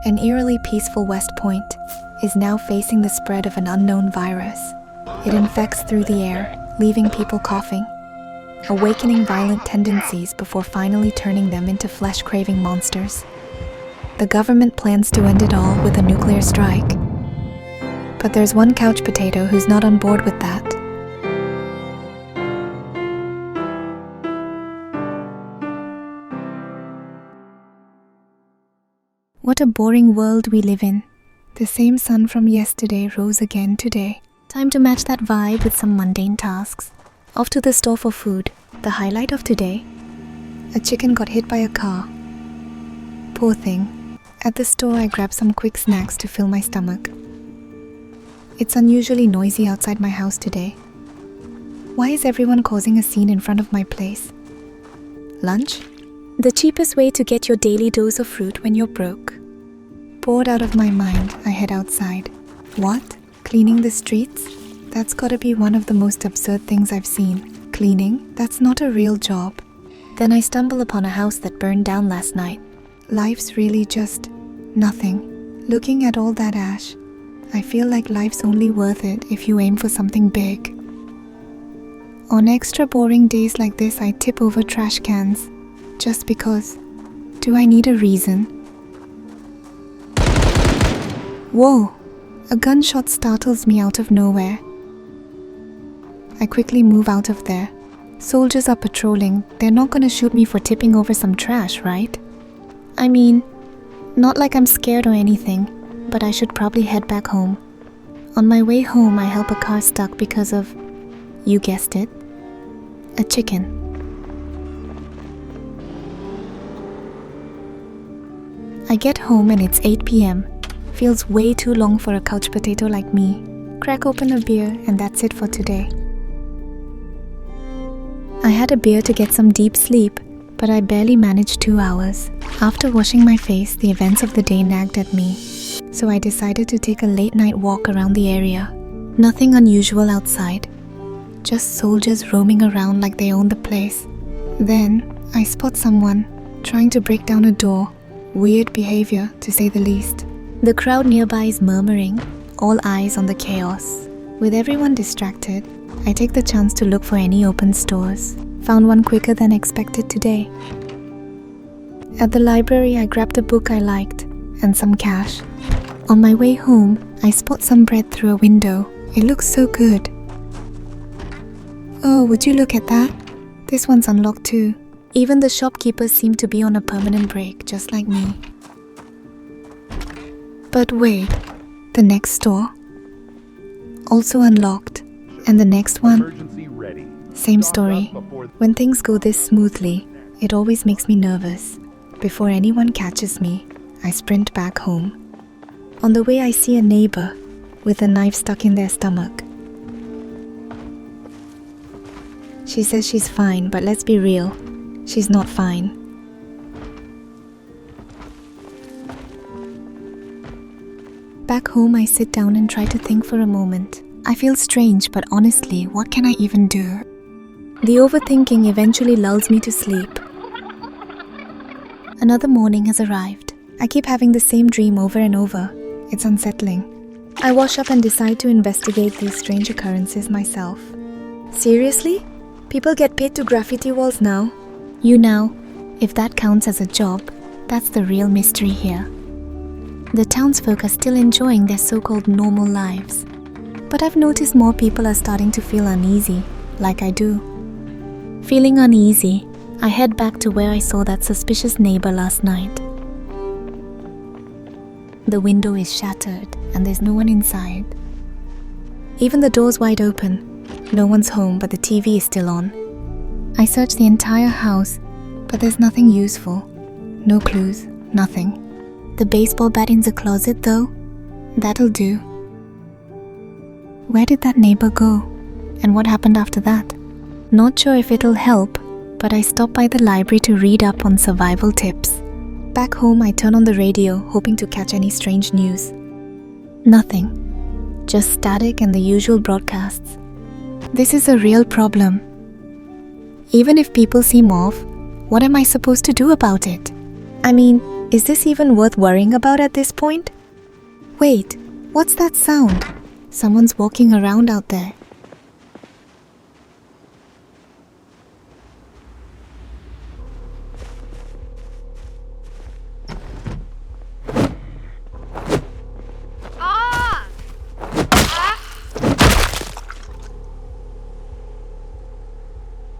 An eerily peaceful West Point is now facing the spread of an unknown virus. It infects through the air, leaving people coughing, awakening violent tendencies before finally turning them into flesh-craving monsters. The government plans to end it all with a nuclear strike. But there's one couch potato who's not on board with that. What a boring world we live in. The same sun from yesterday rose again today. Time to match that vibe with some mundane tasks. Off to the store for food. The highlight of today? A chicken got hit by a car. Poor thing. At the store I grabbed some quick snacks to fill my stomach. It's unusually noisy outside my house today. Why is everyone causing a scene in front of my place? Lunch? The cheapest way to get your daily dose of fruit when you're broke. Bored out of my mind, I head outside. What? Cleaning the streets? That's gotta be one of the most absurd things I've seen. Cleaning? That's not a real job. Then I stumble upon a house that burned down last night. Life's really just nothing. Looking at all that ash, I feel like life's only worth it if you aim for something big. On extra boring days like this, I tip over trash cans. Just because. Do I need a reason? Whoa! A gunshot startles me out of nowhere. I quickly move out of there. Soldiers are patrolling. They're not gonna shoot me for tipping over some trash, right? I mean, not like I'm scared or anything, but I should probably head back home. On my way home, I help a car stuck because of, you guessed it, a chicken. I get home and it's 8 p.m. Feels way too long for a couch potato like me. Crack open a beer and that's it for today. I had a beer to get some deep sleep, but I barely managed 2 hours. After washing my face, the events of the day nagged at me, so I decided to take a late night walk around the area. Nothing unusual outside, just soldiers roaming around like they own the place. Then I spot someone trying to break down a door. Weird behavior, to say the least. The crowd nearby is murmuring, all eyes on the chaos. With everyone distracted, I take the chance to look for any open stores. Found one quicker than expected today. At the library, I grabbed a book I liked and some cash. On my way home, I spot some bread through a window. It looks so good. Oh, would you look at that? This one's unlocked too. Even the shopkeepers seem to be on a permanent break, just like me. But wait, the next store? Also unlocked. And the next one? Same story. When things go this smoothly, it always makes me nervous. Before anyone catches me, I sprint back home. On the way, I see a neighbor with a knife stuck in their stomach. She says she's fine, but let's be real. She's not fine. Back home, I sit down and try to think for a moment. I feel strange, but honestly, what can I even do? The overthinking eventually lulls me to sleep. Another morning has arrived. I keep having the same dream over and over. It's unsettling. I wash up and decide to investigate these strange occurrences myself. Seriously? People get paid to graffiti walls now? If that counts as a job, that's the real mystery here. The townsfolk are still enjoying their so-called normal lives. But I've noticed more people are starting to feel uneasy, like I do. Feeling uneasy, I head back to where I saw that suspicious neighbor last night. The window is shattered and there's no one inside. Even the door's wide open. No one's home, but the TV is still on. I search the entire house, but there's nothing useful. No clues, nothing. The baseball bat in the closet though? That'll do. Where did that neighbor go? And what happened after that? Not sure if it'll help, but I stop by the library to read up on survival tips. Back home, I turn on the radio, hoping to catch any strange news. Nothing. Just static and the usual broadcasts. This is a real problem. Even if people seem off, what am I supposed to do about it? I mean, Is this even worth worrying about at this point? Wait, what's that sound? Someone's walking around out there.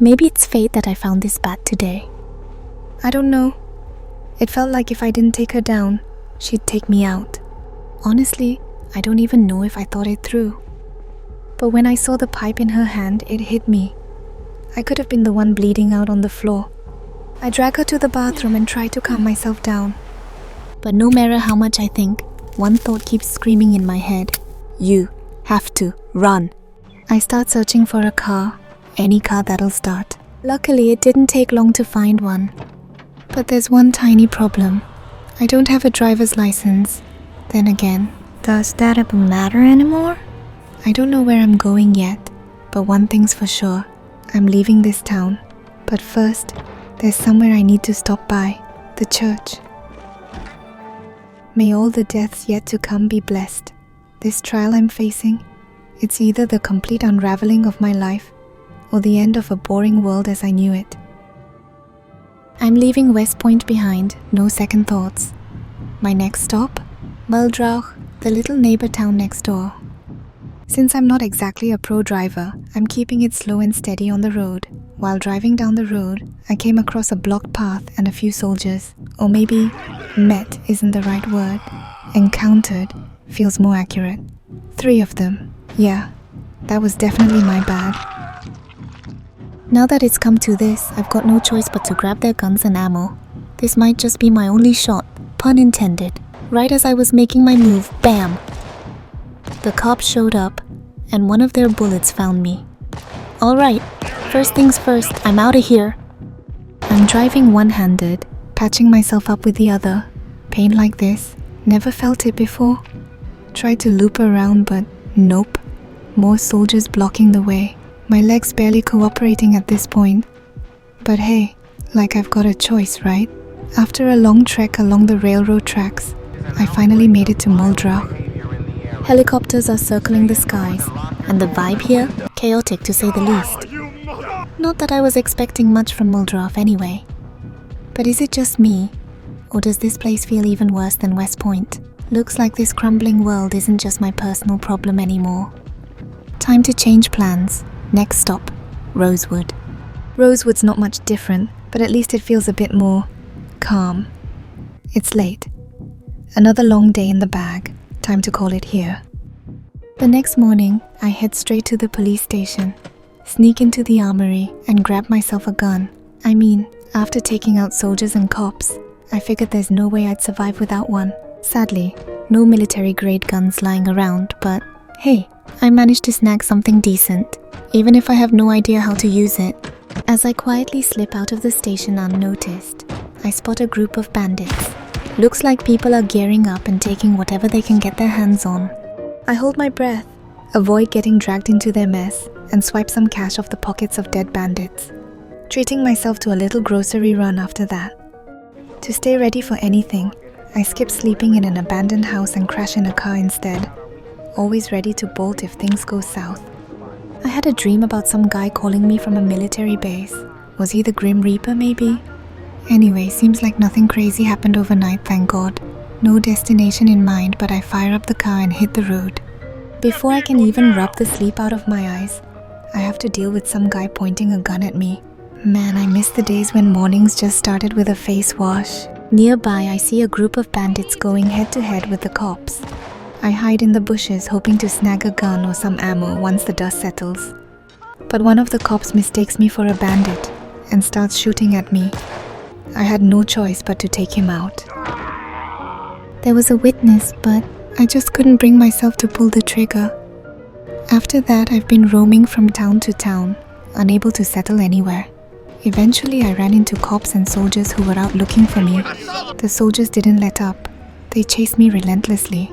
Maybe it's fate that I found this bat today. I don't know. It felt like if I didn't take her down, she'd take me out. Honestly, I don't even know if I thought it through. But when I saw the pipe in her hand, it hit me. I could have been the one bleeding out on the floor. I drag her to the bathroom and try to calm myself down. But no matter how much I think, one thought keeps screaming in my head. You have to run. I start searching for a car. Any car that'll start. Luckily, it didn't take long to find one. But there's one tiny problem. I don't have a driver's license. Then again, does that even matter anymore? I don't know where I'm going yet, but one thing's for sure. I'm leaving this town. But first, there's somewhere I need to stop by. The church. May all the deaths yet to come be blessed. This trial I'm facing, it's either the complete unraveling of my life or the end of a boring world as I knew it. I'm leaving West Point behind, no second thoughts. My next stop? Muldroch, the little neighbor town next door. Since I'm not exactly a pro driver, I'm keeping it slow and steady on the road. While driving down the road, I came across a blocked path and a few soldiers. Or maybe, met isn't the right word. Encountered feels more accurate. 3 of them. Yeah, that was definitely my bad. Now that it's come to this, I've got no choice but to grab their guns and ammo. This might just be my only shot, pun intended. Right as I was making my move, bam! The cops showed up, and one of their bullets found me. Alright, first things first, I'm out of here. I'm driving one-handed, patching myself up with the other. Pain like this, never felt it before. Tried to loop around, but nope. More soldiers blocking the way. My legs barely cooperating at this point. But hey, like I've got a choice, right? After a long trek along the railroad tracks, I finally made it to Muldroch. Helicopters are circling the skies, and the vibe here, chaotic to say the least. Not that I was expecting much from Muldroch anyway. But is it just me? Or does this place feel even worse than West Point? Looks like this crumbling world isn't just my personal problem anymore. Time to change plans. Next stop, Rosewood. Rosewood's not much different, but at least it feels a bit more calm. It's late. Another long day in the bag. Time to call it here. The next morning, I head straight to the police station, sneak into the armory, and grab myself a gun. I mean, after taking out soldiers and cops, I figured there's no way I'd survive without one. Sadly, no military-grade guns lying around, but hey, I managed to snag something decent, even if I have no idea how to use it. As I quietly slip out of the station unnoticed, I spot a group of bandits. Looks like people are gearing up and taking whatever they can get their hands on. I hold my breath, avoid getting dragged into their mess, and swipe some cash off the pockets of dead bandits, treating myself to a little grocery run after that. To stay ready for anything, I skip sleeping in an abandoned house and crash in a car instead, always ready to bolt if things go south. I had a dream about some guy calling me from a military base. Was he the Grim Reaper maybe? Anyway, seems like nothing crazy happened overnight, thank God. No destination in mind, but I fire up the car and hit the road. Before I can even rub the sleep out of my eyes, I have to deal with some guy pointing a gun at me. Man, I miss the days when mornings just started with a face wash. Nearby, I see a group of bandits going head-to-head with the cops. I hide in the bushes hoping to snag a gun or some ammo once the dust settles. But one of the cops mistakes me for a bandit and starts shooting at me. I had no choice but to take him out. There was a witness, but I just couldn't bring myself to pull the trigger. After that, I've been roaming from town to town, unable to settle anywhere. Eventually, I ran into cops and soldiers who were out looking for me. The soldiers didn't let up. They chased me relentlessly.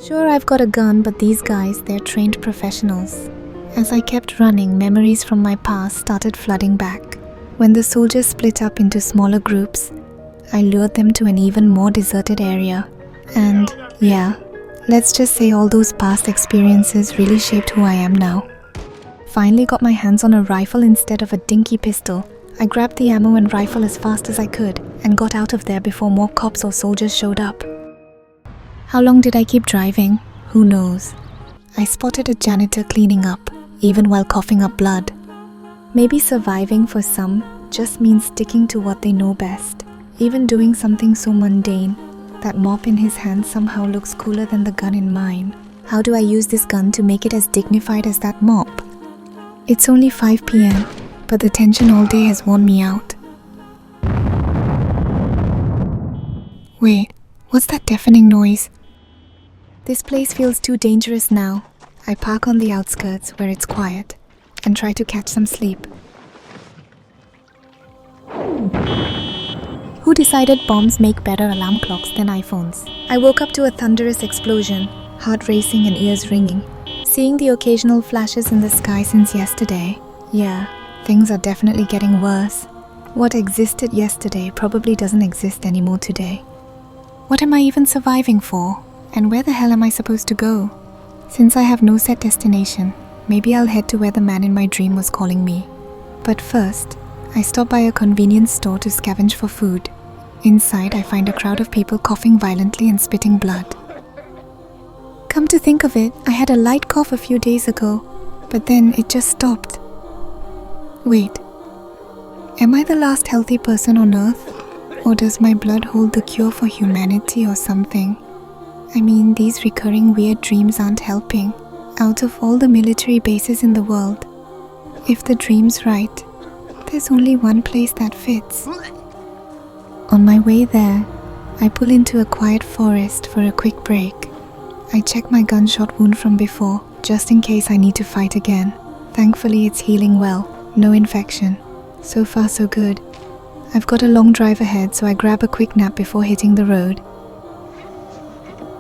Sure, I've got a gun, but these guys, they're trained professionals. As I kept running, memories from my past started flooding back. When the soldiers split up into smaller groups, I lured them to an even more deserted area. And yeah, let's just say all those past experiences really shaped who I am now. Finally got my hands on a rifle instead of a dinky pistol. I grabbed the ammo and rifle as fast as I could and got out of there before more cops or soldiers showed up. How long did I keep driving? Who knows? I spotted a janitor cleaning up, even while coughing up blood. Maybe surviving for some just means sticking to what they know best. Even doing something so mundane, that mop in his hand somehow looks cooler than the gun in mine. How do I use this gun to make it as dignified as that mop? It's only 5 p.m, but the tension all day has worn me out. Wait, what's that deafening noise? This place feels too dangerous now. I park on the outskirts where it's quiet and try to catch some sleep. Who decided bombs make better alarm clocks than iPhones? I woke up to a thunderous explosion, heart racing and ears ringing. Seeing the occasional flashes in the sky since yesterday, yeah, things are definitely getting worse. What existed yesterday probably doesn't exist anymore today. What am I even surviving for? And where the hell am I supposed to go? Since I have no set destination, maybe I'll head to where the man in my dream was calling me. But first, I stop by a convenience store to scavenge for food. Inside, I find a crowd of people coughing violently and spitting blood. Come to think of it, I had a light cough a few days ago, but then it just stopped. Wait, am I the last healthy person on Earth? Or does my blood hold the cure for humanity or something? I mean, these recurring weird dreams aren't helping. Out of all the military bases in the world, if the dream's right, there's only one place that fits. On my way there, I pull into a quiet forest for a quick break. I check my gunshot wound from before, just in case I need to fight again. Thankfully, it's healing well, no infection. So far, so good. I've got a long drive ahead, so I grab a quick nap before hitting the road.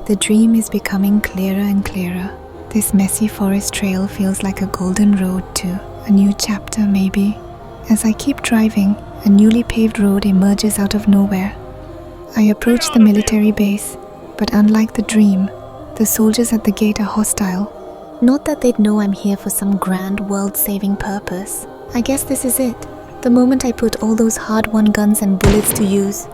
The dream is becoming clearer and clearer. This messy forest trail feels like a golden road to a new chapter, maybe. As I keep driving, a newly paved road emerges out of nowhere. I approach the military base, but unlike the dream, the soldiers at the gate are hostile. Not that they'd know I'm here for some grand world-saving purpose. I guess this is it, the moment I put all those hard-won guns and bullets to use.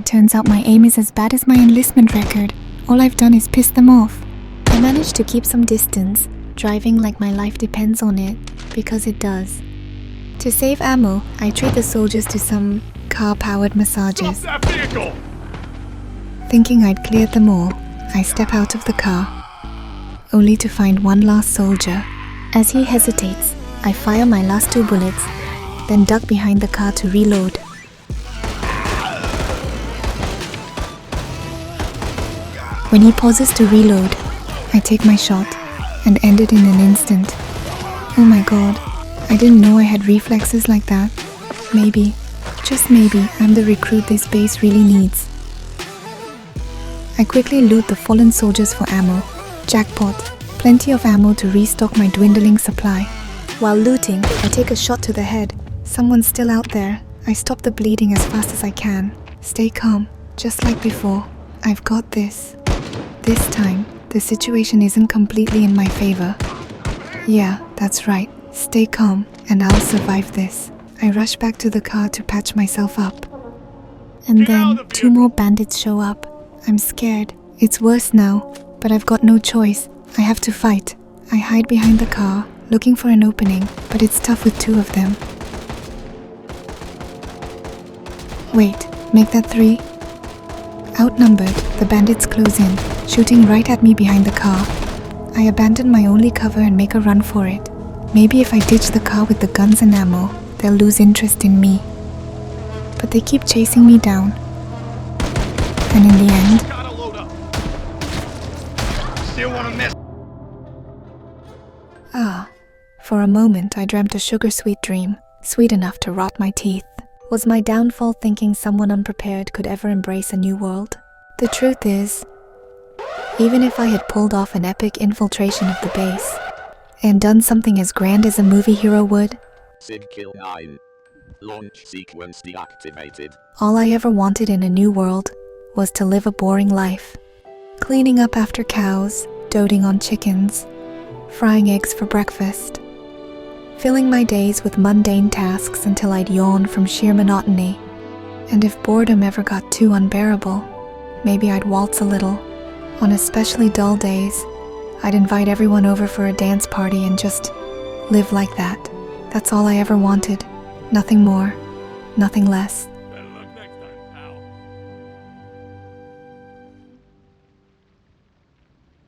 Turns out my aim is as bad as my enlistment record. All I've done is piss them off. I managed to keep some distance, driving like my life depends on it, because it does. To save ammo, I treat the soldiers to some car-powered massages. Stop that vehicle! Thinking I'd cleared them all, I step out of the car, only to find one last soldier. As he hesitates, I fire my last 2 bullets, then duck behind the car to reload. When he pauses to reload, I take my shot and end it in an instant. Oh my god, I didn't know I had reflexes like that. Maybe, just maybe, I'm the recruit this base really needs. I quickly loot the fallen soldiers for ammo. Jackpot, plenty of ammo to restock my dwindling supply. While looting, I take a shot to the head. Someone's still out there. I stop the bleeding as fast as I can. Stay calm, just like before. I've got this. This time, the situation isn't completely in my favor. Yeah, that's right. Stay calm, and I'll survive this. I rush back to the car to patch myself up. And then, 2 more bandits show up. I'm scared. It's worse now, but I've got no choice. I have to fight. I hide behind the car, looking for an opening, but it's tough with 2 of them. Wait, make that 3? Outnumbered, the bandits close in, shooting right at me behind the car. I abandon my only cover and make a run for it. Maybe if I ditch the car with the guns and ammo, they'll lose interest in me. But they keep chasing me down. And in the end... For a moment I dreamt a sugar-sweet dream, sweet enough to rot my teeth. Was my downfall thinking someone unprepared could ever embrace a new world? The truth is, even if I had pulled off an epic infiltration of the base, and done something as grand as a movie hero would, Sig kill 9. Launch sequence deactivated. All I ever wanted in a new world was to live a boring life. Cleaning up after cows, doting on chickens, frying eggs for breakfast, filling my days with mundane tasks until I'd yawn from sheer monotony. And if boredom ever got too unbearable, maybe I'd waltz a little. On especially dull days, I'd invite everyone over for a dance party and just live like that. That's all I ever wanted. Nothing more, nothing less.